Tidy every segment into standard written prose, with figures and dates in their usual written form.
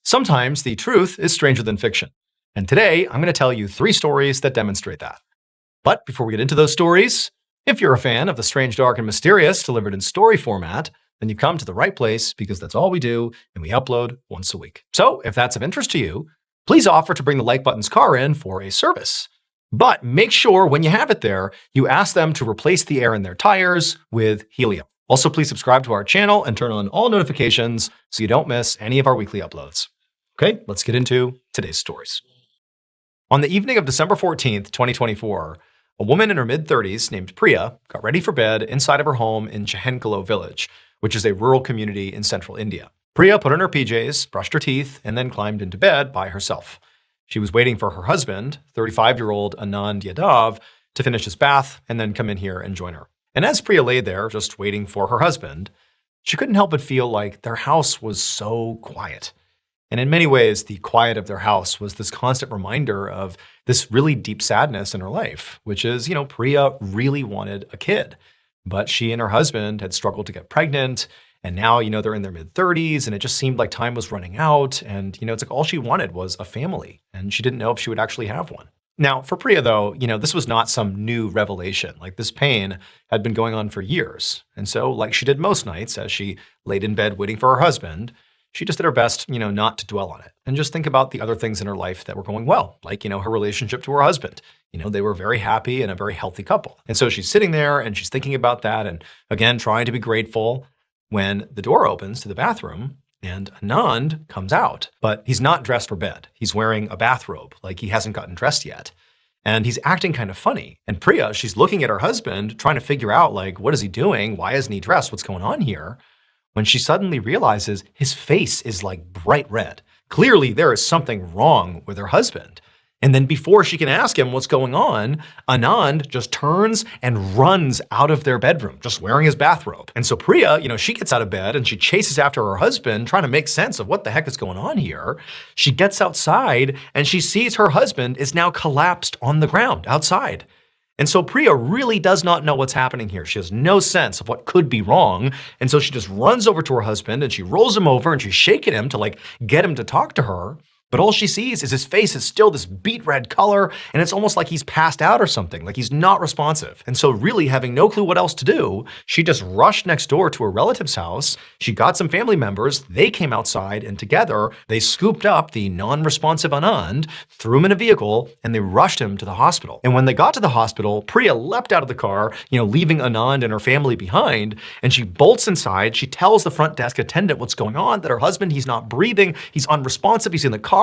Sometimes the truth is stranger than fiction. And today, I'm going to tell you 3 stories that demonstrate that. But before we get into those stories, if you're a fan of the strange, dark, and mysterious delivered in story format, then you've come to the right place because that's all we do and we upload once a week. So if that's of interest to you, please offer to bring the like button's car in for a service. But make sure when you have it there, you ask them to replace the air in their tires with helium. Also, please subscribe to our channel and turn on all notifications so you don't miss any of our weekly uploads. Okay, let's get into today's stories. On the evening of December 14th, 2024, a woman in her mid-30s named Priya got ready for bed inside of her home in Chehenkalo village, which is a rural community in central India. Priya put on her PJs, brushed her teeth, and then climbed into bed by herself. She was waiting for her husband, 35-year-old Anand Yadav, to finish his bath and then come in here and join her. And as Priya lay there, just waiting for her husband, she couldn't help but feel like their house was so quiet. And in many ways, the quiet of their house was this constant reminder of this really deep sadness in her life, which is, Priya really wanted a kid, but she and her husband had struggled to get pregnant. And now, they're in their mid-30s and it just seemed like time was running out. And, it's like all she wanted was a family and she didn't know if she would actually have one. Now, for Priya, though, this was not some new revelation. Like this pain had been going on for years. And so like she did most nights as she laid in bed waiting for her husband, she just did her best, not to dwell on it and just think about the other things in her life that were going well, like, her relationship to her husband. They were very happy and a very healthy couple. And so she's sitting there and she's thinking about that and again, trying to be grateful when the door opens to the bathroom and Anand comes out, but he's not dressed for bed. He's wearing a bathrobe, like he hasn't gotten dressed yet. And he's acting kind of funny. And Priya, she's looking at her husband, trying to figure out, like, what is he doing? Why isn't he dressed? What's going on here? When she suddenly realizes his face is like bright red. Clearly, there is something wrong with her husband. And then before she can ask him what's going on, Anand just turns and runs out of their bedroom, just wearing his bathrobe. And so Priya, she gets out of bed and she chases after her husband, trying to make sense of what the heck is going on here. She gets outside and she sees her husband is now collapsed on the ground outside. And so Priya really does not know what's happening here. She has no sense of what could be wrong. And so she just runs over to her husband and she rolls him over and she's shaking him to get him to talk to her. But all she sees is his face is still this beet red color, and it's almost like he's passed out or something, like he's not responsive. And so really having no clue what else to do, she just rushed next door to her relative's house. She got some family members, they came outside, and together they scooped up the non-responsive Anand, threw him in a vehicle, and they rushed him to the hospital. And when they got to the hospital, Priya leapt out of the car, leaving Anand and her family behind, and she bolts inside. She tells the front desk attendant what's going on, that her husband, he's not breathing, he's unresponsive, he's in the car.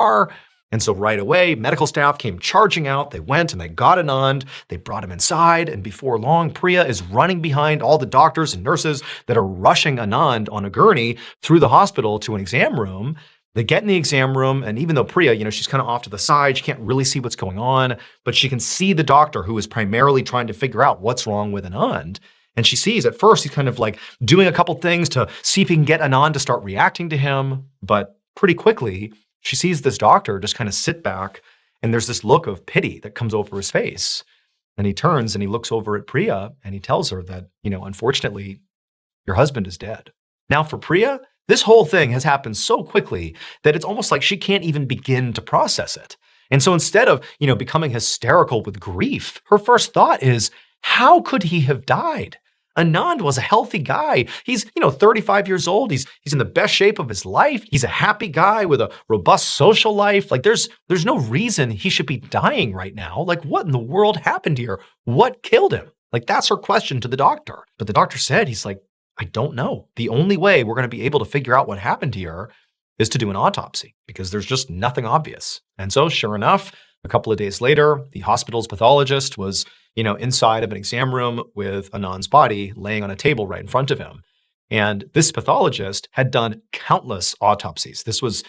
And so right away, medical staff came charging out. They went and they got Anand. They brought him inside. And before long, Priya is running behind all the doctors and nurses that are rushing Anand on a gurney through the hospital to an exam room. They get in the exam room. And even though Priya, she's kind of off to the side, she can't really see what's going on, but she can see the doctor who is primarily trying to figure out what's wrong with Anand. And she sees at first he's kind of like doing a couple things to see if he can get Anand to start reacting to him. But pretty quickly, she sees this doctor just kind of sit back and there's this look of pity that comes over his face. And he turns and he looks over at Priya and he tells her that, unfortunately, your husband is dead. Now for Priya, this whole thing has happened so quickly that it's almost like she can't even begin to process it. And so instead of, becoming hysterical with grief, her first thought is, how could he have died? Anand was a healthy guy. He's, 35 years old. He's in the best shape of his life. He's a happy guy with a robust social life. Like there's no reason he should be dying right now. Like what in the world happened here? What killed him? Like that's her question to the doctor. But the doctor said, he's like, I don't know. The only way we're going to be able to figure out what happened here is to do an autopsy because there's just nothing obvious. And so sure enough, a couple of days later, the hospital's pathologist was, inside of an exam room with Anand's body laying on a table right in front of him. And this pathologist had done countless autopsies. This was,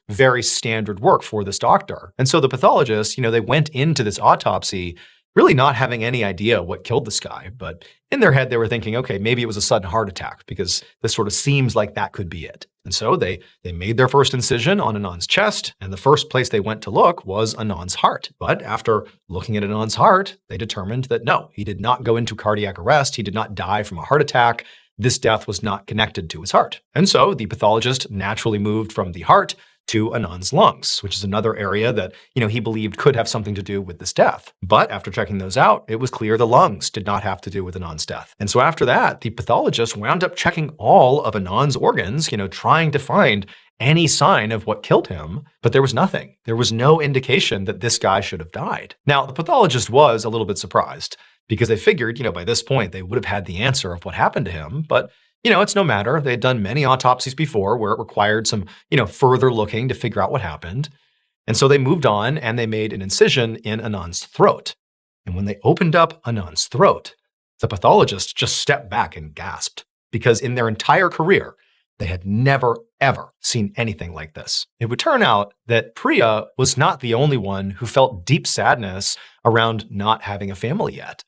very standard work for this doctor. And so the pathologist, they went into this autopsy really not having any idea what killed this guy. But in their head, they were thinking, okay, maybe it was a sudden heart attack because this sort of seems like that could be it. And so they made their first incision on Anand's chest, and the first place they went to look was Anand's heart. But after looking at Anand's heart, they determined that no, he did not go into cardiac arrest. He did not die from a heart attack. This death was not connected to his heart. And so the pathologist naturally moved from the heart to Anand's lungs, which is another area that, he believed could have something to do with this death. But after checking those out, it was clear the lungs did not have to do with Anand's death. And so after that, the pathologist wound up checking all of Anand's organs, trying to find any sign of what killed him, but there was nothing. There was no indication that this guy should have died. Now, the pathologist was a little bit surprised because they figured, by this point, they would have had the answer of what happened to him, but it's no matter. They had done many autopsies before where it required some, further looking to figure out what happened. And so they moved on and they made an incision in Anand's throat. And when they opened up Anand's throat, the pathologist just stepped back and gasped because in their entire career, they had never, ever seen anything like this. It would turn out that Priya was not the only one who felt deep sadness around not having a family yet.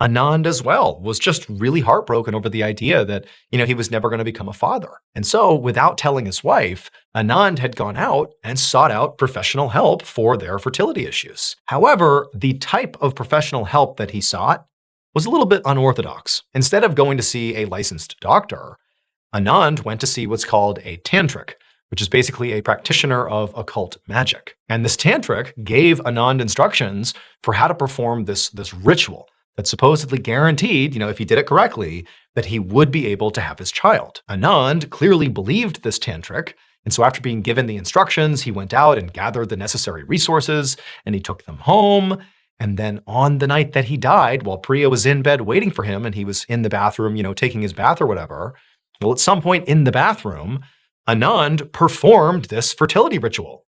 Anand as well was just really heartbroken over the idea that, he was never going to become a father. And so without telling his wife, Anand had gone out and sought out professional help for their fertility issues. However, the type of professional help that he sought was a little bit unorthodox. Instead of going to see a licensed doctor, Anand went to see what's called a tantric, which is basically a practitioner of occult magic. And this tantric gave Anand instructions for how to perform this ritual that supposedly guaranteed, if he did it correctly, that he would be able to have his child. Anand clearly believed this tantric, and so after being given the instructions, he went out and gathered the necessary resources, and he took them home. And then on the night that he died, while Priya was in bed waiting for him, and he was in the bathroom, taking his bath or whatever, well, at some point in the bathroom, Anand performed this fertility ritual,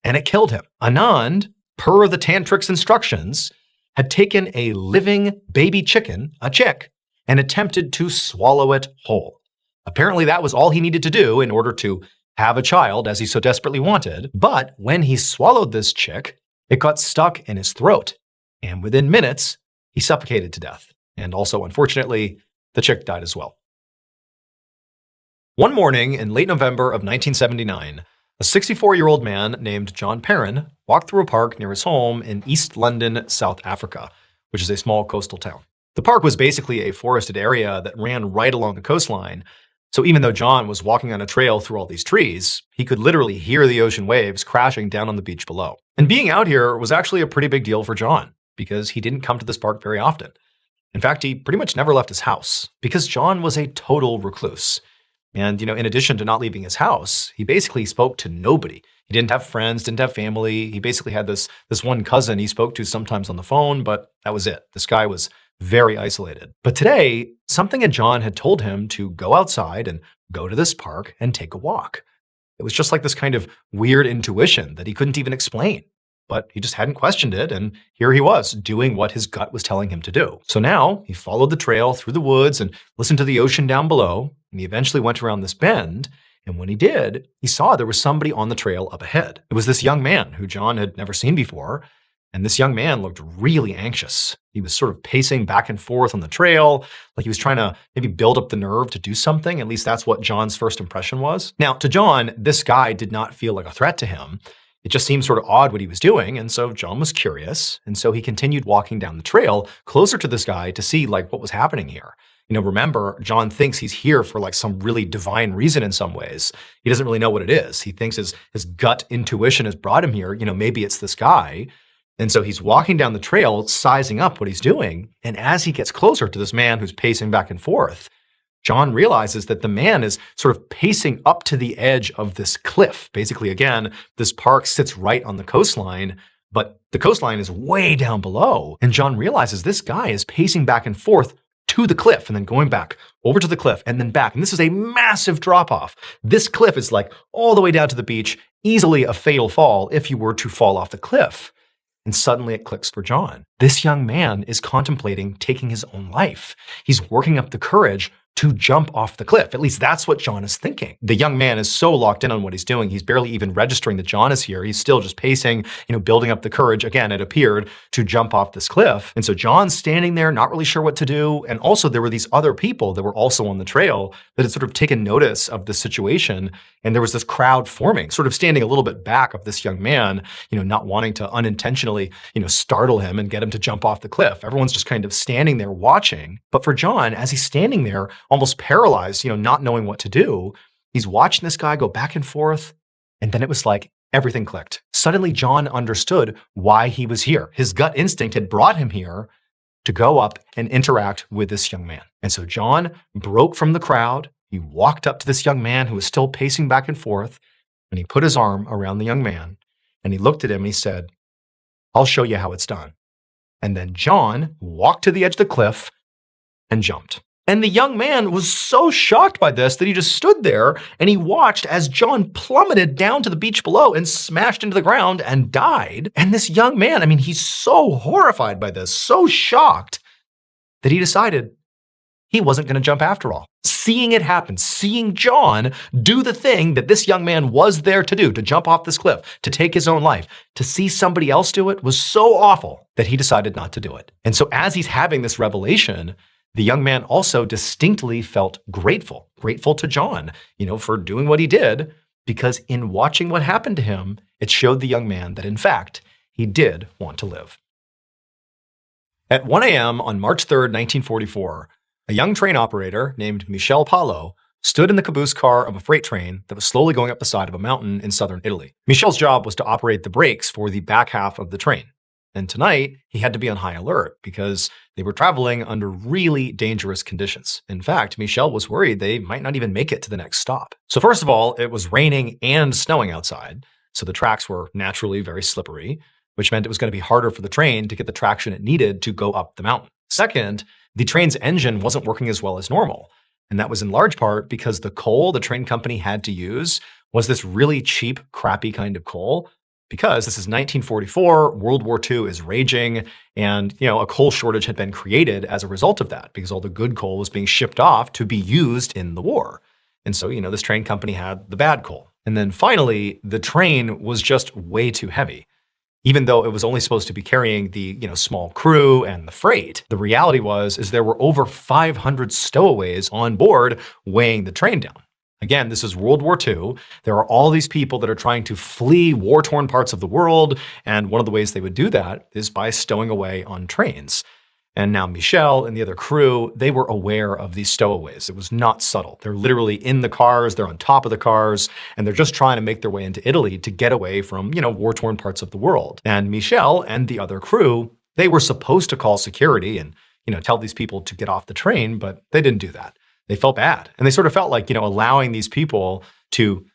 and it killed him. Anand, per the tantric's instructions, had taken a living baby chicken, a chick, and attempted to swallow it whole. Apparently, that was all he needed to do in order to have a child, as he so desperately wanted. But when he swallowed this chick, it got stuck in his throat, and within minutes, he suffocated to death. And also, unfortunately, the chick died as well. One morning in late November of 1979, a 64-year-old man named John Perrin walked through a park near his home in East London, South Africa, which is a small coastal town. The park was basically a forested area that ran right along the coastline, so even though John was walking on a trail through all these trees, he could literally hear the ocean waves crashing down on the beach below. And being out here was actually a pretty big deal for John, because he didn't come to this park very often. In fact, he pretty much never left his house, because John was a total recluse. And, in addition to not leaving his house, he basically spoke to nobody. He didn't have friends, didn't have family. He basically had this one cousin he spoke to sometimes on the phone, but that was it. This guy was very isolated. But today, something in John had told him to go outside and go to this park and take a walk. It was just like this kind of weird intuition that he couldn't even explain. But he just hadn't questioned it, and here he was, doing what his gut was telling him to do. So now, he followed the trail through the woods and listened to the ocean down below, and he eventually went around this bend, and when he did, he saw there was somebody on the trail up ahead. It was this young man who John had never seen before, and this young man looked really anxious. He was sort of pacing back and forth on the trail, like he was trying to maybe build up the nerve to do something. At least that's what John's first impression was. Now, to John, this guy did not feel like a threat to him. It just seemed sort of odd what he was doing, and so John was curious, and so he continued walking down the trail closer to this guy to see what was happening here. Remember, John thinks he's here for some really divine reason in some ways. He doesn't really know what it is. He thinks his gut intuition has brought him here. Maybe it's this guy. And so he's walking down the trail, sizing up what he's doing, and as he gets closer to this man who's pacing back and forth, John realizes that the man is sort of pacing up to the edge of this cliff. Basically, again, this park sits right on the coastline, but the coastline is way down below. And John realizes this guy is pacing back and forth to the cliff and then going back over to the cliff and then back. And this is a massive drop off. This cliff is all the way down to the beach, easily a fatal fall if you were to fall off the cliff. And suddenly it clicks for John. This young man is contemplating taking his own life. He's working up the courage to jump off the cliff. At least that's what John is thinking. The young man is so locked in on what he's doing, he's barely even registering that John is here. He's still just pacing, building up the courage, again, it appeared, to jump off this cliff. And so John's standing there, not really sure what to do. And also there were these other people that were also on the trail that had sort of taken notice of the situation. And there was this crowd forming, sort of standing a little bit back of this young man, not wanting to unintentionally, startle him and get him to jump off the cliff. Everyone's just kind of standing there watching. But for John, as he's standing there, almost paralyzed, not knowing what to do, he's watching this guy go back and forth And then it was like everything clicked. Suddenly, John understood why he was here. His gut instinct had brought him here to go up and interact with this young man. And so John broke from the crowd. He walked up to this young man who was still pacing back and forth, and he put his arm around the young man, and he looked at him and he said, "I'll show you how it's done." And then John walked to the edge of the cliff and jumped. And the young man was so shocked by this that he just stood there and he watched as John plummeted down to the beach below and smashed into the ground and died. And this young man, he's so horrified by this, so shocked, that he decided he wasn't going to jump after all. Seeing it happen, seeing John do the thing that this young man was there to do, to jump off this cliff, to take his own life, to see somebody else do it was so awful that he decided not to do it. And so as he's having this revelation, the young man also distinctly felt grateful to John, for doing what he did, because in watching what happened to him, it showed the young man that in fact, he did want to live. At 1 a.m. on March 3rd, 1944, a young train operator named Mrballen stood in the caboose car of a freight train that was slowly going up the side of a mountain in southern Italy. Michel's job was to operate the brakes for the back half of the train. And tonight, he had to be on high alert because they were traveling under really dangerous conditions. In fact, Michel was worried they might not even make it to the next stop. So first of all, it was raining and snowing outside, so the tracks were naturally very slippery, which meant it was going to be harder for the train to get the traction it needed to go up the mountain. Second, the train's engine wasn't working as well as normal. And that was in large part because the coal the train company had to use was this really cheap, crappy kind of coal. Because this is 1944, World War II is raging, and a coal shortage had been created as a result of that, because all the good coal was being shipped off to be used in the war. And so, this train company had the bad coal. And then finally, the train was just way too heavy. Even though it was only supposed to be carrying the, small crew and the freight, the reality is there were over 500 stowaways on board weighing the train down. Again, this is World War II. There are all these people that are trying to flee war-torn parts of the world, and one of the ways they would do that is by stowing away on trains. And now Michel and the other crew, they were aware of these stowaways. It was not subtle. They're literally in the cars, they're on top of the cars, and they're just trying to make their way into Italy to get away from, war-torn parts of the world. And Michel and the other crew, they were supposed to call security and, tell these people to get off the train, but they didn't do that. They felt bad. And they sort of felt like, allowing these people to,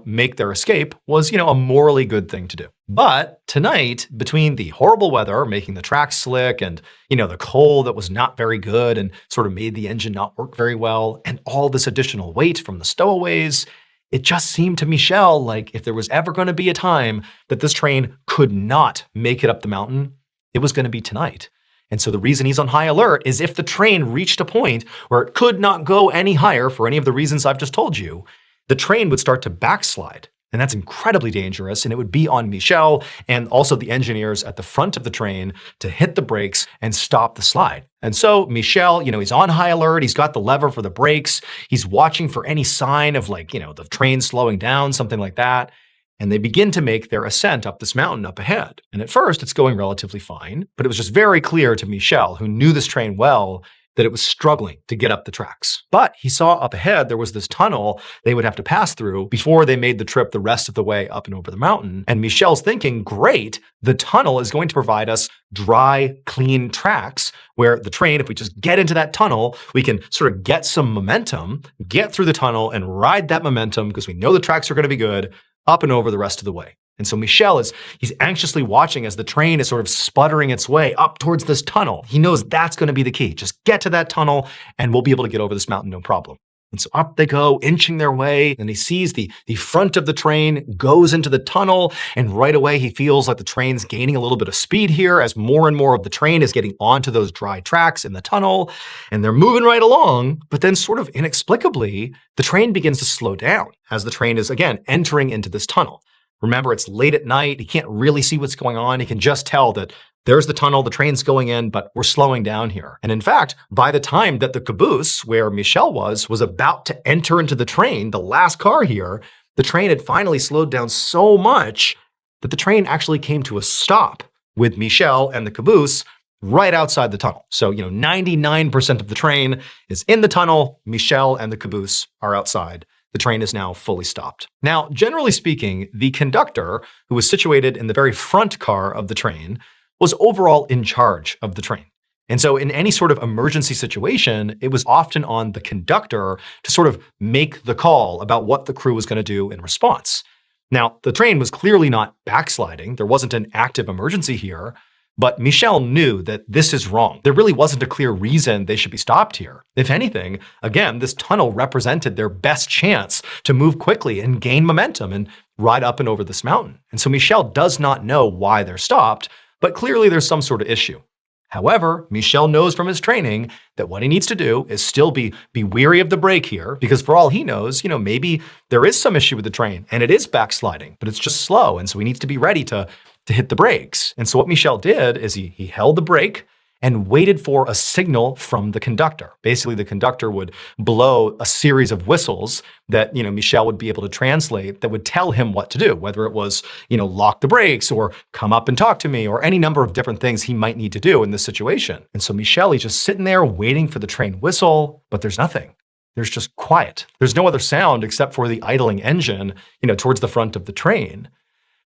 make their escape was, a morally good thing to do. But tonight, between the horrible weather making the tracks slick and, the coal that was not very good and sort of made the engine not work very well, and all this additional weight from the stowaways, it just seemed to Michel like if there was ever going to be a time that this train could not make it up the mountain, it was going to be tonight. And so the reason he's on high alert is if the train reached a point where it could not go any higher for any of the reasons I've just told you, the train would start to backslide. And that's incredibly dangerous. And it would be on Michel and also the engineers at the front of the train to hit the brakes and stop the slide. And so Michel, he's on high alert. He's got the lever for the brakes. He's watching for any sign of the train slowing down, something like that. And they begin to make their ascent up this mountain up ahead. And at first, it's going relatively fine, but it was just very clear to Michel, who knew this train well, that it was struggling to get up the tracks. But he saw up ahead there was this tunnel they would have to pass through before they made the trip the rest of the way up and over the mountain. And Michel's thinking, great, the tunnel is going to provide us dry, clean tracks where the train, if we just get into that tunnel, we can sort of get some momentum, get through the tunnel and ride that momentum because we know the tracks are going to be good up and over the rest of the way. And so Michel he's anxiously watching as the train is sort of sputtering its way up towards this tunnel. He knows that's going to be the key. Just get to that tunnel and we'll be able to get over this mountain, no problem. And so up they go, inching their way, and he sees the front of the train goes into the tunnel, and right away he feels like the train's gaining a little bit of speed here as more and more of the train is getting onto those dry tracks in the tunnel, and they're moving right along, but then sort of inexplicably, the train begins to slow down as the train is, again, entering into this tunnel. Remember, it's late at night. He can't really see what's going on. He can just tell that there's the tunnel, the train's going in, but we're slowing down here. And in fact, by the time that the caboose, where Michel was about to enter into the train, the last car here, the train had finally slowed down so much that the train actually came to a stop with Michel and the caboose right outside the tunnel. So, 99% of the train is in the tunnel. Michel and the caboose are outside The train is now fully stopped. Now, generally speaking, the conductor, who was situated in the very front car of the train, was overall in charge of the train. And so in any sort of emergency situation, it was often on the conductor to sort of make the call about what the crew was going to do in response. Now, the train was clearly not backsliding. There wasn't an active emergency here, but Michel knew that this is wrong. There really wasn't a clear reason they should be stopped here. If anything, again, this tunnel represented their best chance to move quickly and gain momentum and ride up and over this mountain. And so Michel does not know why they're stopped, but clearly there's some sort of issue. However, Michel knows from his training that what he needs to do is still be wary of the brake here, because for all he knows, maybe there is some issue with the train and it is backsliding, but it's just slow. And so he needs to be ready to hit the brakes. And so what Michel did is he held the brake and waited for a signal from the conductor. Basically, the conductor would blow a series of whistles that, Michel would be able to translate that would tell him what to do, whether it was, lock the brakes or come up and talk to me or any number of different things he might need to do in this situation. And so Michel, he's just sitting there waiting for the train whistle, but there's nothing. There's just quiet. There's no other sound except for the idling engine, towards the front of the train.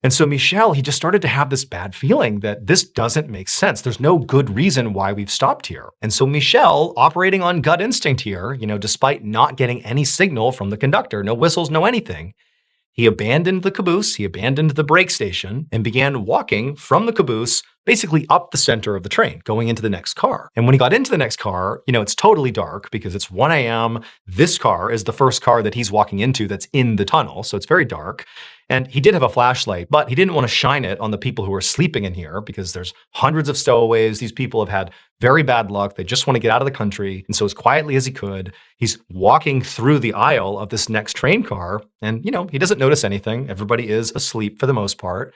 And so Michel, he just started to have this bad feeling that this doesn't make sense. There's no good reason why we've stopped here. And so Michel, operating on gut instinct here, despite not getting any signal from the conductor, no whistles, no anything, he abandoned the caboose, he abandoned the brake station, and began walking from the caboose basically up the center of the train, going into the next car. And when he got into the next car, it's totally dark because it's 1 a.m. This car is the first car that he's walking into that's in the tunnel, so it's very dark. And he did have a flashlight, but he didn't want to shine it on the people who are sleeping in here because there's hundreds of stowaways. These people have had very bad luck. They just want to get out of the country. And so as quietly as he could, he's walking through the aisle of this next train car. And, he doesn't notice anything. Everybody is asleep for the most part.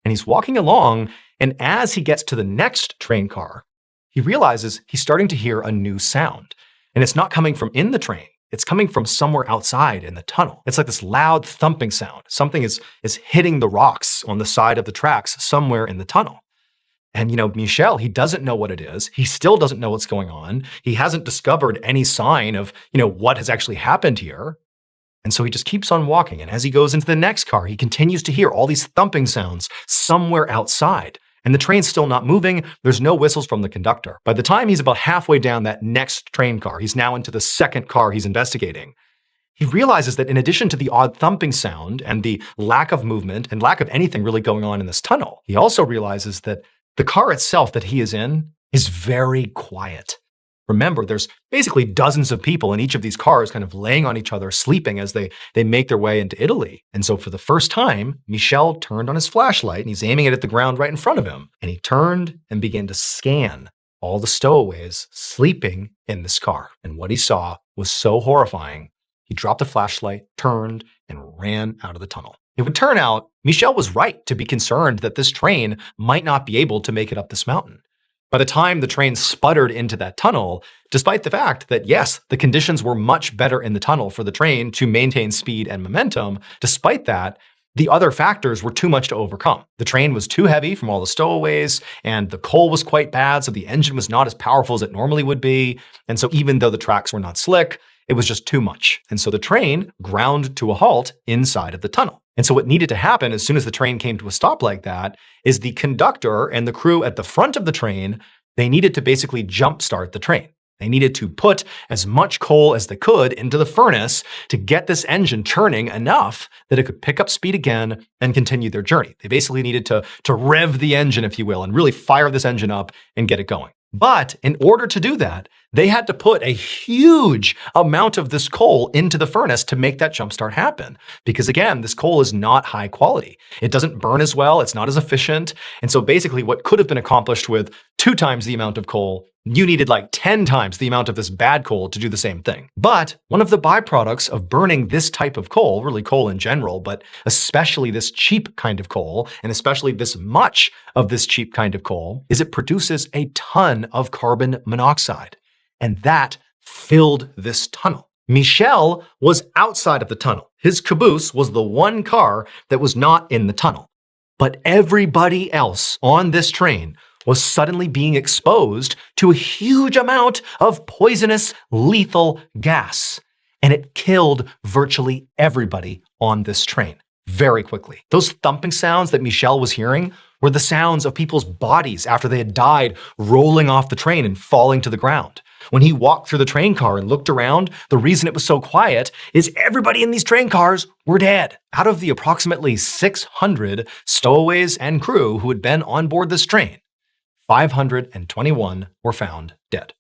And he's walking along. And as he gets to the next train car, he realizes he's starting to hear a new sound. And it's not coming from in the train. It's coming from somewhere outside in the tunnel. It's like this loud thumping sound. Something is hitting the rocks on the side of the tracks somewhere in the tunnel. And, Michel, he doesn't know what it is. He still doesn't know what's going on. He hasn't discovered any sign of, what has actually happened here. And so he just keeps on walking. And as he goes into the next car, he continues to hear all these thumping sounds somewhere outside. And the train's still not moving. There's no whistles from the conductor. By the time he's about halfway down that next train car, he's now into the second car he's investigating. He realizes that in addition to the odd thumping sound and the lack of movement and lack of anything really going on in this tunnel, he also realizes that the car itself that he is in is very quiet. Remember, there's basically dozens of people in each of these cars kind of laying on each other, sleeping as they make their way into Italy. And so for the first time, Michel turned on his flashlight and he's aiming it at the ground right in front of him. And he turned and began to scan all the stowaways sleeping in this car. And what he saw was so horrifying, he dropped the flashlight, turned, and ran out of the tunnel. It would turn out Michel was right to be concerned that this train might not be able to make it up this mountain. By the time the train sputtered into that tunnel, despite the fact that, yes, the conditions were much better in the tunnel for the train to maintain speed and momentum, despite that, the other factors were too much to overcome. The train was too heavy from all the stowaways, and the coal was quite bad, so the engine was not as powerful as it normally would be. And so even though the tracks were not slick, it was just too much. And so the train ground to a halt inside of the tunnel. And so what needed to happen as soon as the train came to a stop like that is the conductor and the crew at the front of the train, they needed to basically jumpstart the train. They needed to put as much coal as they could into the furnace to get this engine turning enough that it could pick up speed again and continue their journey. They basically needed to rev the engine, if you will, and really fire this engine up and get it going. But in order to do that, they had to put a huge amount of this coal into the furnace to make that jumpstart happen. Because again, this coal is not high quality. It doesn't burn as well. It's not as efficient. And so basically what could have been accomplished with 2 times the amount of coal, you needed like 10 times the amount of this bad coal to do the same thing. But one of the byproducts of burning this type of coal, really coal in general, but especially this cheap kind of coal, and especially this much of this cheap kind of coal, is it produces a ton of carbon monoxide. And that filled this tunnel. Michel was outside of the tunnel. His caboose was the one car that was not in the tunnel. But everybody else on this train was suddenly being exposed to a huge amount of poisonous, lethal gas. and it killed virtually everybody on this train very quickly. Those thumping sounds that Michel was hearing were the sounds of people's bodies after they had died rolling off the train and falling to the ground. When he walked through the train car and looked around, the reason it was so quiet is everybody in these train cars were dead. Out of the approximately 600 stowaways and crew who had been on board this train, 521 were found dead.